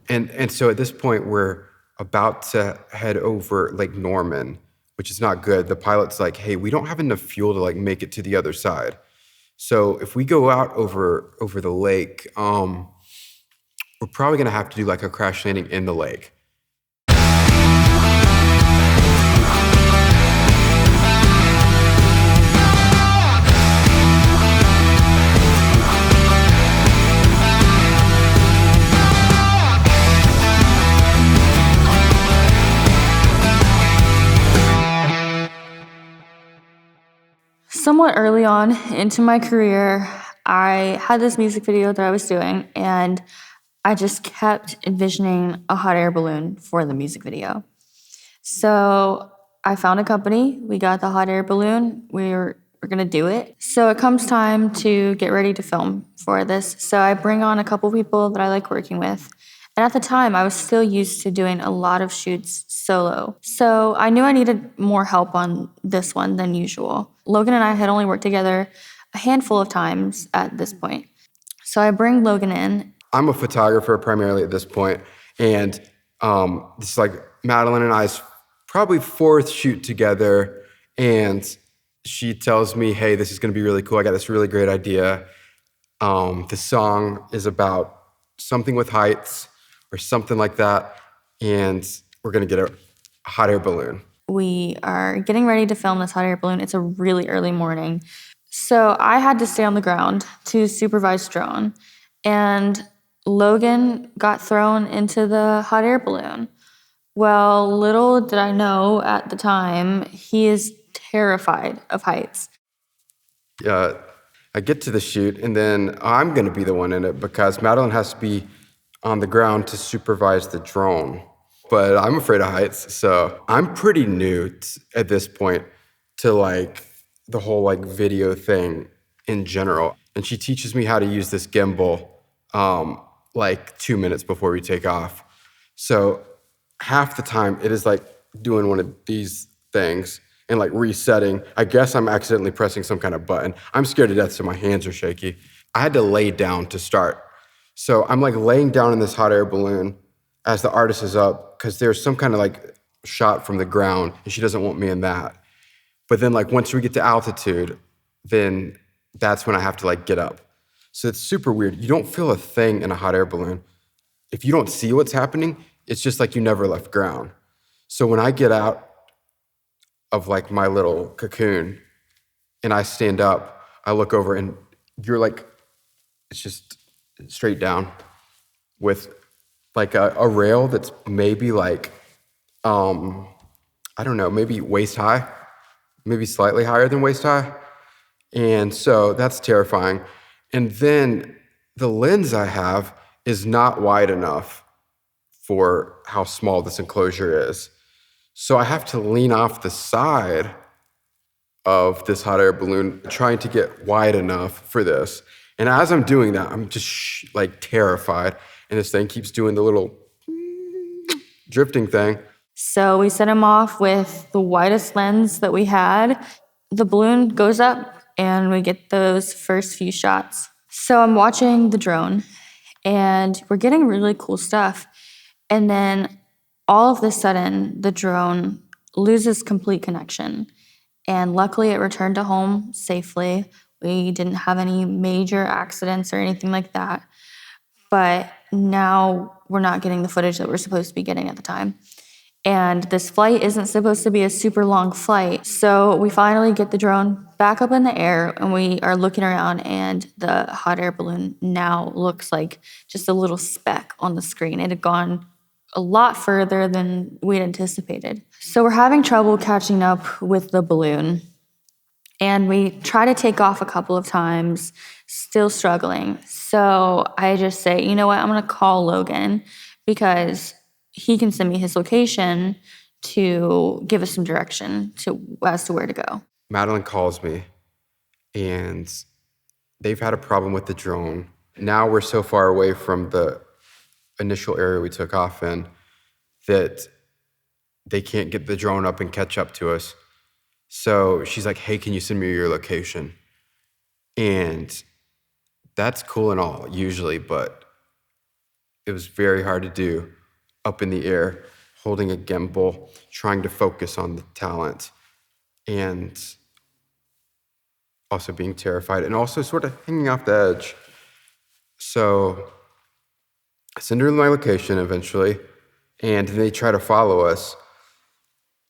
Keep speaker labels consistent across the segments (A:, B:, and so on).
A: And so at this point, we're about to head over Lake Norman, which is not good. The pilot's like, hey, we don't have enough fuel to like make it to the other side. So if we go out over the lake, we're probably gonna have to do like a crash landing in the lake.
B: Somewhat early on into my career, I had this music video that I was doing, and I just kept envisioning a hot air balloon for the music video. So I found a company, we got the hot air balloon, we're gonna do it. So it comes time to get ready to film for this. So I bring on a couple people that I like working with. And at the time, I was still used to doing a lot of shoots solo. So I knew I needed more help on this one than usual. Logan and I had only worked together a handful of times at this point. So I bring Logan in.
A: I'm a photographer primarily at this point, and this is like Madelenn and I's probably fourth shoot together, and she tells me, hey, this is gonna be really cool. I got this really great idea. The song is about something with heights or something like that, and we're gonna get a hot air balloon.
B: We are getting ready to film this hot air balloon. It's a really early morning. So I had to stay on the ground to supervise drone, and Logan got thrown into the hot air balloon. Well, little did I know at the time, he is terrified of heights.
A: I get to the shoot, and then I'm gonna be the one in it because Madelenn has to be on the ground to supervise the drone. But I'm afraid of heights, so I'm pretty new at this point to like the whole like video thing in general. And she teaches me how to use this gimbal like 2 minutes before we take off. So half the time it is like doing one of these things and like resetting. I guess I'm accidentally pressing some kind of button. I'm scared to death, so my hands are shaky. I had to lay down to start. So I'm like laying down in this hot air balloon as the artist is up, because there's some kind of like shot from the ground, and she doesn't want me in that. But then like once we get to altitude, then that's when I have to like get up. So it's super weird. You don't feel a thing in a hot air balloon. If you don't see what's happening, it's just like you never left ground. So when I get out of like my little cocoon and I stand up, I look over and you're like, it's just straight down with like a rail that's maybe like, I don't know, maybe waist high, maybe slightly higher than waist high. And so that's terrifying. And then the lens I have is not wide enough for how small this enclosure is. So I have to lean off the side of this hot air balloon, trying to get wide enough for this. And as I'm doing that, I'm just like terrified. And this thing keeps doing the little drifting thing.
B: So we set him off with the widest lens that we had. The balloon goes up and we get those first few shots. So I'm watching the drone and we're getting really cool stuff. And then all of a sudden, the drone loses complete connection. And luckily, it returned to home safely. We didn't have any major accidents or anything like that. But now we're not getting the footage that we're supposed to be getting at the time. And this flight isn't supposed to be a super long flight. So we finally get the drone back up in the air and we are looking around, and the hot air balloon now looks like just a little speck on the screen. It had gone a lot further than we'd anticipated. So we're having trouble catching up with the balloon. And we try to take off a couple of times, still struggling. So I just say, you know what, I'm gonna call Logan because he can send me his location to give us some direction as to where to go.
A: Madelenn calls me, and they've had a problem with the drone. Now we're so far away from the initial area we took off in that they can't get the drone up and catch up to us. So she's like, hey, can you send me your location? And that's cool and all, usually, but It was very hard to do up in the air, holding a gimbal, trying to focus on the talent, and also being terrified, and also sort of hanging off the edge. So I send her my location eventually, and they try to follow us.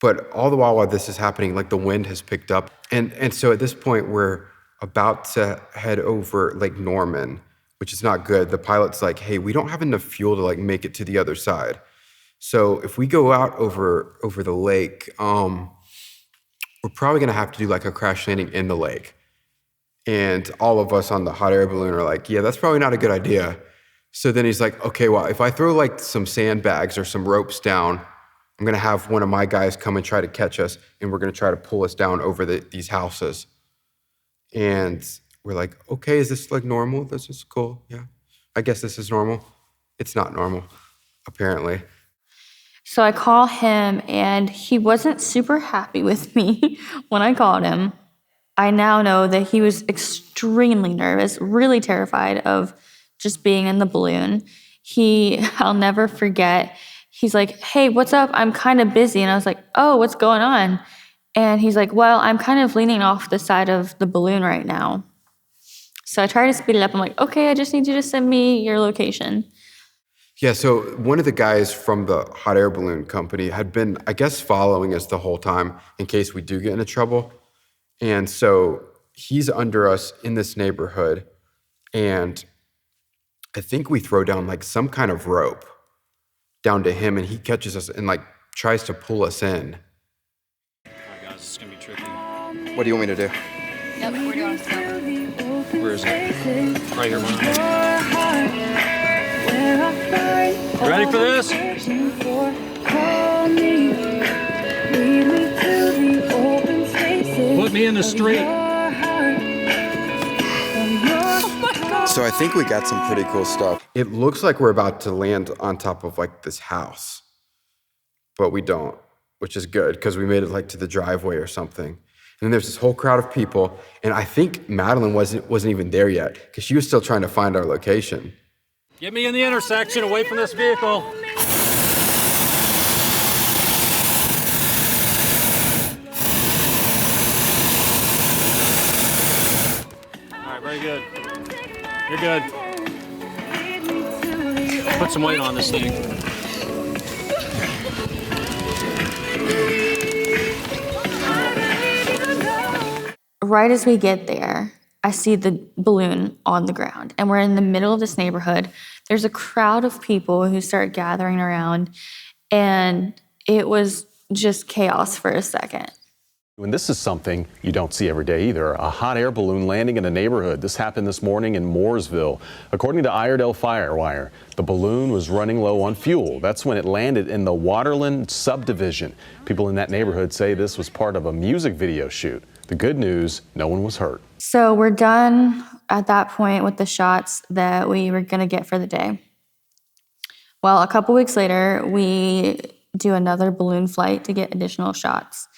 A: But all the while this is happening, like the wind has picked up. And so at this point, we're about to head over Lake Norman, which is not good. The pilot's like, hey, we don't have enough fuel to like make it to the other side. So if we go out over the lake, we're probably gonna have to do like a crash landing in the lake. And all of us on the hot air balloon are like, yeah, that's probably not a good idea. So then he's like, okay, well, if I throw like some sandbags or some ropes down, I'm gonna have one of my guys come and try to catch us, and we're gonna try to pull us down over these houses. And we're like, okay, is this like normal? This is cool, yeah. I guess this is normal. It's not normal, apparently.
B: So I call him, and he wasn't super happy with me when I called him. I now know that he was extremely nervous, really terrified of just being in the balloon. I'll never forget, he's like, hey, what's up? I'm kind of busy. And I was like, oh, what's going on? And he's like, well, I'm kind of leaning off the side of the balloon right now. So I try to speed it up. I'm like, okay, I just need you to send me your location.
A: Yeah, so one of the guys from the hot air balloon company had been, I guess, following us the whole time in case we do get into trouble. And so he's under us in this neighborhood, and I think we throw down like some kind of rope down to him, and he catches us and like tries to pull us in.
C: All right, guys, this is gonna be tricky.
A: What do you want me to do?
B: Yep, where do you want us to go?
C: Where is it? Right here, man. Ready for this? Put me in the street.
A: So I think we got some pretty cool stuff. It looks like we're about to land on top of like this house, but we don't, which is good because we made it like to the driveway or something. And then there's this whole crowd of people, and I think Madelenn wasn't even there yet because she was still trying to find our location.
C: Get me in the intersection, away from this vehicle. All right, very good. You're good. Put some weight on this thing.
B: Right as we get there, I see the balloon on the ground, and we're in the middle of this neighborhood. There's a crowd of people who start gathering around, and it was just chaos for a second.
D: And this is something you don't see every day either, a hot air balloon landing in a neighborhood. This happened this morning in Mooresville. According to Iredell Firewire, the balloon was running low on fuel. That's when it landed in the Waterland subdivision. People in that neighborhood say this was part of a music video shoot. The good news, no one was hurt.
B: So we're done at that point with the shots that we were gonna get for the day. Well, a couple weeks later, we do another balloon flight to get additional shots.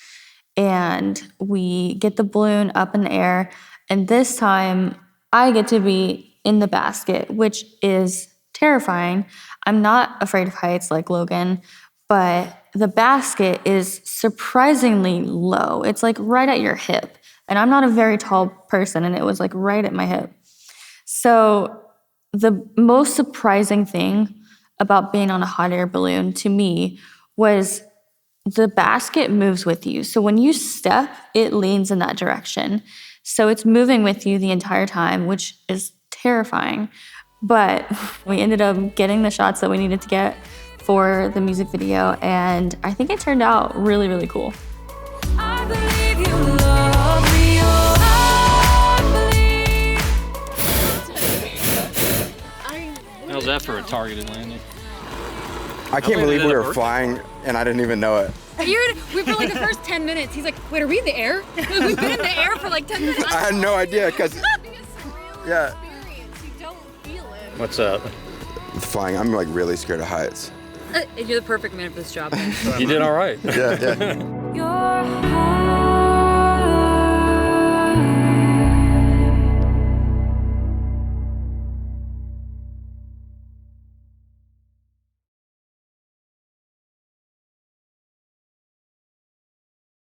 B: And we get the balloon up in the air, and this time I get to be in the basket, which is terrifying. I'm not afraid of heights like Logan, but the basket is surprisingly low. It's like right at your hip, and I'm not a very tall person, and it was like right at my hip. So the most surprising thing about being on a hot air balloon to me was the basket moves with you. So when you step, it leans in that direction. So it's moving with you the entire time, which is terrifying. But we ended up getting the shots that we needed to get for the music video, and I think it turned out really, really cool.
E: I believe you love me, oh, I believe.
C: How's that for a targeted landing?
A: I can't believe we were flying and I didn't even know it.
E: We for like the first 10 minutes, he's like, wait, are we in the air? We've been in the air for like 10 minutes.
A: I had no idea because, yeah.
E: You don't feel it.
C: What's up?
A: Flying, I'm like really scared of heights.
E: You're the perfect man for this job.
C: You did all right.
A: Yeah.
E: Your heart.